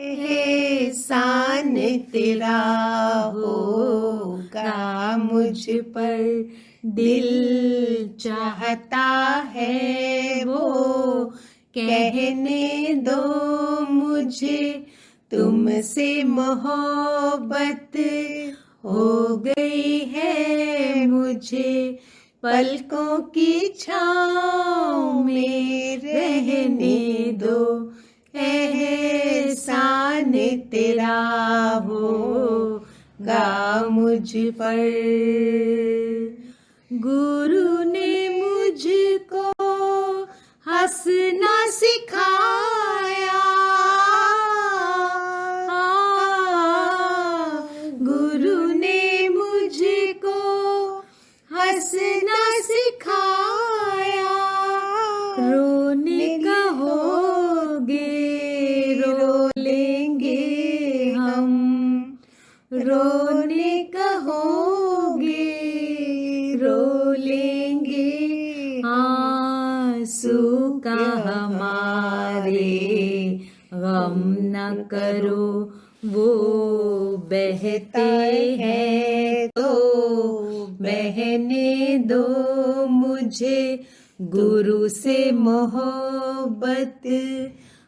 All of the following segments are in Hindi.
एहसान तेरा होगा मुझ पर, दिल चाहता है वो कहने दो मुझे, तुमसे मोहब्बत हो गई है मुझे, पलकों की छाँव में रहने दो, एहसान तेरा होगा मुझ पर। गुरु ने मुझको हंसना सिखाया, गुरु ने मुझको हंसना सिखाया, रोने कहोगे रो लेंगे हम, रोने कहोगे रो लेंगे, आंसू का हमारे गम न करो, वो बहते हैं तो बहने दो मुझे, गुरु से मोहब्बत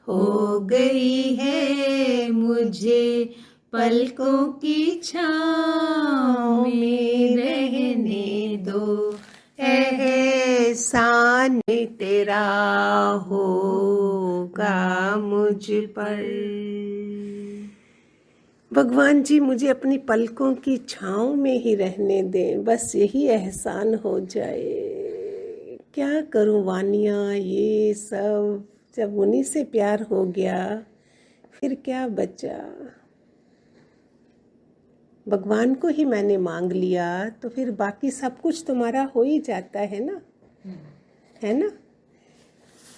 हो गई है मुझे, पलकों की छाँव में रहने दो, एहसान तेरा होगा मुझ पर। भगवान जी मुझे अपनी पलकों की छाँव में ही रहने दें, बस यही एहसान हो जाए। क्या करूं वानिया ये सब, जब उन्हीं से प्यार हो गया फिर क्या बचा। भगवान को ही मैंने मांग लिया तो फिर बाकी सब कुछ तुम्हारा हो ही जाता है ना, है ना।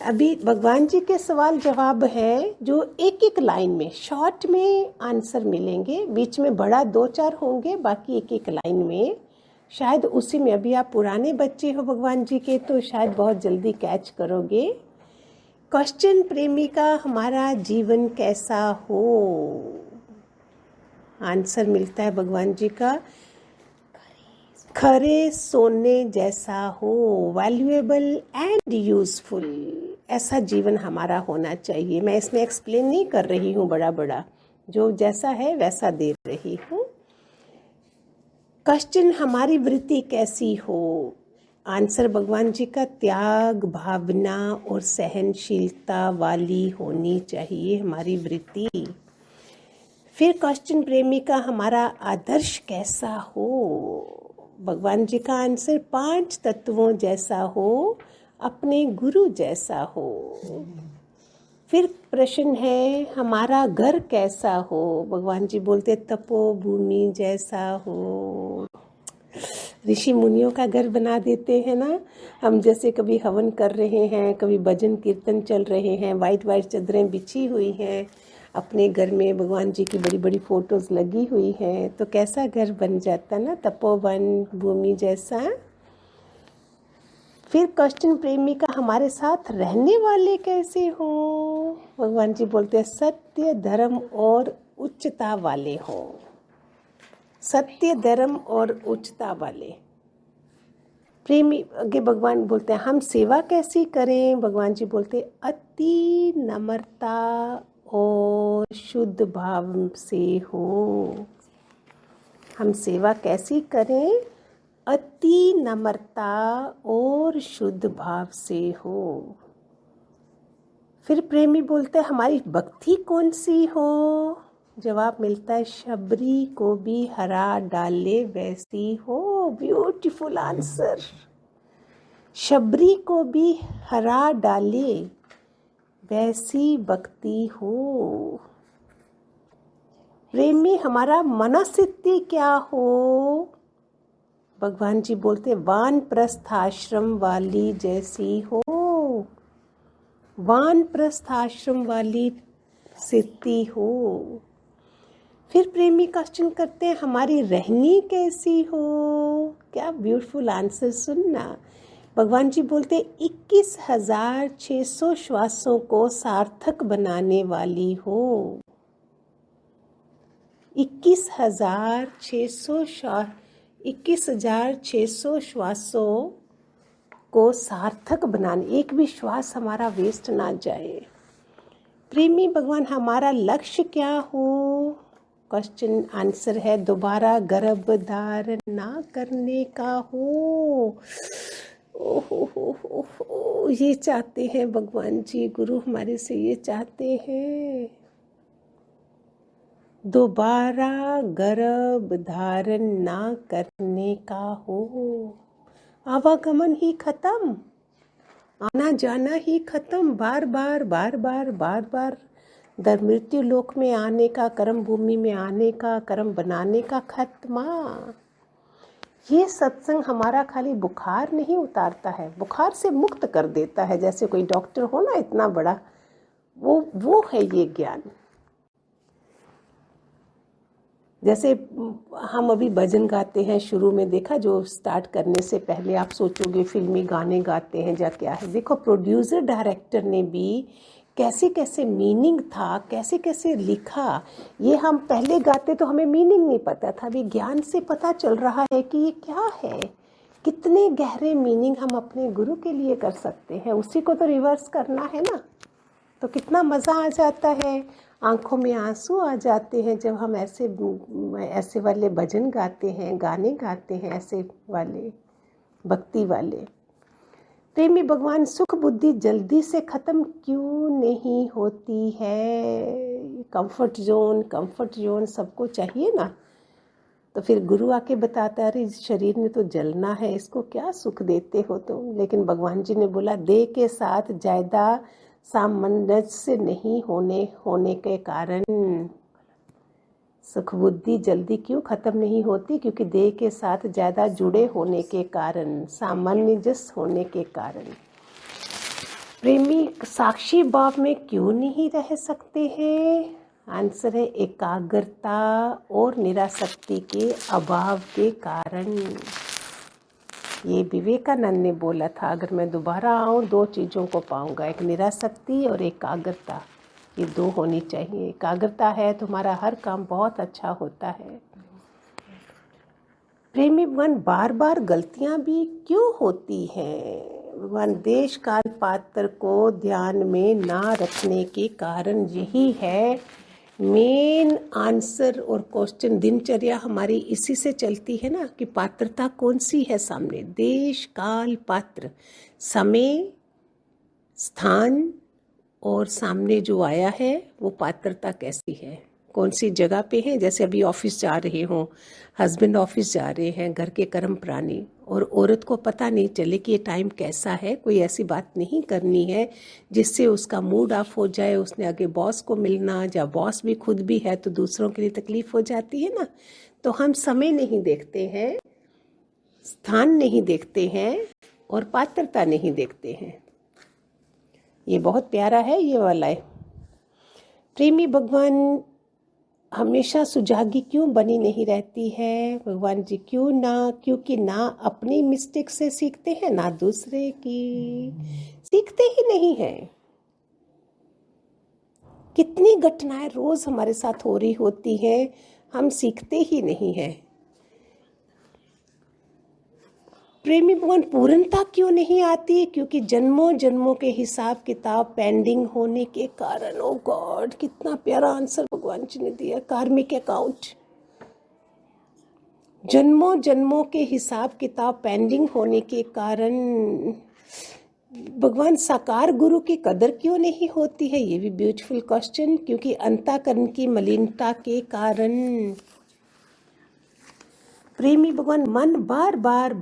अभी भगवान जी के सवाल जवाब है जो एक एक लाइन में, शॉर्ट में आंसर मिलेंगे, बीच में बड़ा 2-4 होंगे, बाकी एक एक लाइन में। शायद उसी में, अभी आप पुराने बच्चे हो भगवान जी के तो शायद बहुत जल्दी कैच करोगे। क्वेश्चन, प्रेमिका हमारा जीवन कैसा हो, आंसर मिलता है भगवान जी का खरे सोने जैसा हो, वैल्यूएबल एंड यूजफुल, ऐसा जीवन हमारा होना चाहिए। मैं इसमें एक्सप्लेन नहीं कर रही हूँ बड़ा बड़ा, जो जैसा है वैसा दे रही हूँ। क्वेश्चन, हमारी वृत्ति कैसी हो, आंसर भगवान जी का त्याग भावना और सहनशीलता वाली होनी चाहिए हमारी वृत्ति। फिर क्वेश्चन, प्रेमिका हमारा आदर्श कैसा हो, भगवान जी का आंसर 5 तत्वों जैसा हो, अपने गुरु जैसा हो। फिर प्रश्न है हमारा घर कैसा हो, भगवान जी बोलते तपोभूमि जैसा हो। ऋषि मुनियों का घर बना देते हैं ना हम, जैसे कभी हवन कर रहे हैं, कभी भजन कीर्तन चल रहे हैं, वाइट वाइट चादरें बिछी हुई हैं, अपने घर में भगवान जी की बड़ी बड़ी फोटोज लगी हुई हैं, तो कैसा घर बन जाता ना, तपोवन भूमि जैसा। फिर क्वेश्चन, प्रेमिका हमारे साथ रहने वाले कैसे हो, भगवान जी बोलते हैं सत्य धर्म और उच्चता वाले हो, सत्य धर्म और उच्चता वाले। प्रेमी आगे भगवान बोलते हैं हम सेवा कैसी करें, भगवान जी बोलते अति नम्रता और शुद्ध भाव से हो। हम सेवा कैसी करें, अति नम्रता और शुद्ध भाव से हो। फिर प्रेमी बोलते हैं हमारी भक्ति कौन सी हो, जवाब मिलता है शबरी को भी हरा डाले वैसी हो। ब्यूटीफुल आंसर, शबरी को भी हरा डाले वैसी भक्ति हो। प्रेमी हमारा मनस्थिति क्या हो, भगवान जी बोलते वानप्रस्थ आश्रम वाली जैसी हो, वानप्रस्थ आश्रम वाली स्थिति हो। फिर प्रेमी क्वेश्चन करते हैं हमारी रहनी कैसी हो, क्या ब्यूटीफुल आंसर सुनना। भगवान जी बोलते 21,600 श्वासों को सार्थक बनाने वाली हो। 21,600 श्वासों को सार्थक बनाने, एक भी श्वास हमारा वेस्ट ना जाए। प्रेमी भगवान, हमारा लक्ष्य क्या हो? क्वेश्चन आंसर है दोबारा गर्भ धारण ना करने का हो। ओहो, ये चाहते हैं भगवान जी, गुरु हमारे से ये चाहते हैं, दोबारा गर्भ धारण ना करने का हो। आवागमन ही खत्म, आना जाना ही खत्म, बार बार दर मृत्यु लोक में आने का, कर्म भूमि में आने का, कर्म बनाने का खत्मा। ये सत्संग हमारा खाली बुखार नहीं उतारता है, बुखार से मुक्त कर देता है। जैसे कोई डॉक्टर हो ना इतना बड़ा, वो है ये ज्ञान। जैसे हम अभी भजन गाते हैं, शुरू में देखा, जो स्टार्ट करने से पहले आप सोचोगे फिल्मी गाने गाते हैं या क्या है। देखो प्रोड्यूसर डायरेक्टर ने भी कैसे कैसे मीनिंग था, कैसे कैसे लिखा। ये हम पहले गाते तो हमें मीनिंग नहीं पता था, अभी ज्ञान से पता चल रहा है कि ये क्या है, कितने गहरे मीनिंग हम अपने गुरु के लिए कर सकते हैं। उसी को तो रिवर्स करना है ना, तो कितना मज़ा आ जाता है, आंखों में आंसू आ जाते हैं जब हम ऐसे वाले भजन गाते हैं, गाने गाते हैं, ऐसे वाले भक्ति वाले। प्रेमी भगवान, सुख बुद्धि जल्दी से ख़त्म क्यों नहीं होती है? कंफर्ट जोन सबको चाहिए ना। तो फिर गुरु आके बताता है, अरे इस शरीर ने तो जलना है, इसको क्या सुख देते हो तुम। लेकिन भगवान जी ने बोला, देह के साथ ज़्यादा सामंजस्य नहीं होने के कारण सुख बुद्धि जल्दी क्यों खत्म नहीं होती? क्योंकि देह के साथ ज़्यादा जुड़े होने के कारण, सामंजस्य होने के कारण। प्रेमी साक्षी भाव में क्यों नहीं रह सकते हैं? आंसर है एकाग्रता और निरासक्ति के अभाव के कारण। ये विवेकानंद ने बोला था, अगर मैं दोबारा आऊँ 2 चीज़ों को पाऊंगा, एक निरासक्ति और एकाग्रता। ये 2 होनी चाहिए। एकाग्रता है तो हमारा हर काम बहुत अच्छा होता है। प्रेमी भगवान, बार बार गलतियाँ भी क्यों होती हैं? भगवान, देश काल पात्र को ध्यान में ना रखने के कारण यही है मेन आंसर। और क्वेश्चन दिनचर्या हमारी इसी से चलती है ना, कि पात्रता कौन सी है सामने। देश काल पात्र, समय स्थान और सामने जो आया है वो पात्रता कैसी है, कौन सी जगह पे है। जैसे अभी ऑफिस जा रहे हों, हस्बैंड ऑफिस जा रहे हैं, घर के कर्म प्राणी, और औरत को पता नहीं चले कि ये टाइम कैसा है। कोई ऐसी बात नहीं करनी है जिससे उसका मूड ऑफ हो जाए, उसने आगे बॉस को मिलना, या बॉस भी खुद भी है तो दूसरों के लिए तकलीफ हो जाती है ना। तो हम समय नहीं देखते हैं, स्थान नहीं देखते हैं और पात्रता नहीं देखते हैं। ये बहुत प्यारा है ये वाला है। प्रेमी भगवान, हमेशा सुजागी क्यों बनी नहीं रहती है? भगवान जी, क्यों ना? क्योंकि ना अपनी मिस्टेक से सीखते हैं, ना दूसरे की, सीखते ही नहीं हैं। कितनी घटनाएं रोज हमारे साथ हो रही होती हैं, हम सीखते ही नहीं हैं। प्रेमी भगवान, पूर्णता क्यों नहीं आती? क्योंकि जन्मों जन्मों के हिसाब किताब पेंडिंग होने के कारण। ओ गॉड, कितना प्यारा आंसर भगवान जी ने दिया। कार्मिक अकाउंट, जन्मों जन्मों के हिसाब किताब पेंडिंग होने के कारण। भगवान, साकार गुरु की कदर क्यों नहीं होती है? ये भी ब्यूटीफुल क्वेश्चन। क्योंकि अंतःकरण की मलिनता के कारण। प्रेमी भगवान, मन बार बार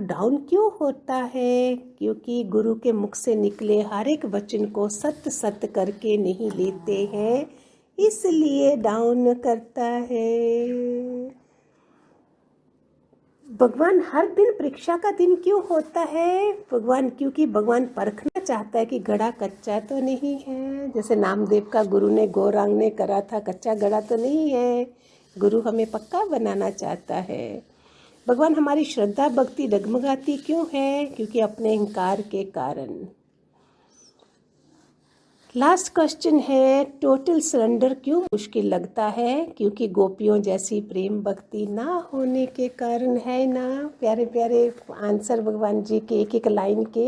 डाउन क्यों होता है? क्योंकि गुरु के मुख से निकले हर एक वचन को सत्य सत्य करके नहीं लेते हैं, इसलिए डाउन करता है। भगवान, हर दिन परीक्षा का दिन क्यों होता है? भगवान, क्योंकि भगवान परखना चाहता है कि घड़ा कच्चा तो नहीं है। जैसे नामदेव का गुरु ने गौरांग ने करा था, कच्चा घड़ा तो नहीं है। गुरु हमें पक्का बनाना चाहता है। भगवान, हमारी श्रद्धा भक्ति डगमगाती क्यों है? क्योंकि अपने अहंकार के कारण। लास्ट क्वेश्चन है, टोटल सरेंडर क्यों मुश्किल लगता है? क्योंकि गोपियों जैसी प्रेम भक्ति ना होने के कारण है ना। प्यारे प्यारे आंसर भगवान जी के एक एक लाइन के,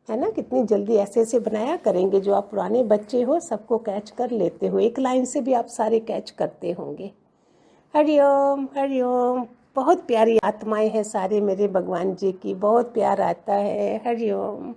है ना। कितनी जल्दी ऐसे ऐसे बनाया करेंगे, जो आप पुराने बच्चे हो सबको कैच कर लेते हो, एक लाइन से भी आप सारे कैच करते होंगे। हरिओम हरिओम। बहुत प्यारी आत्माएं हैं सारे मेरे भगवान जी की, बहुत प्यार आता है। हरिओम।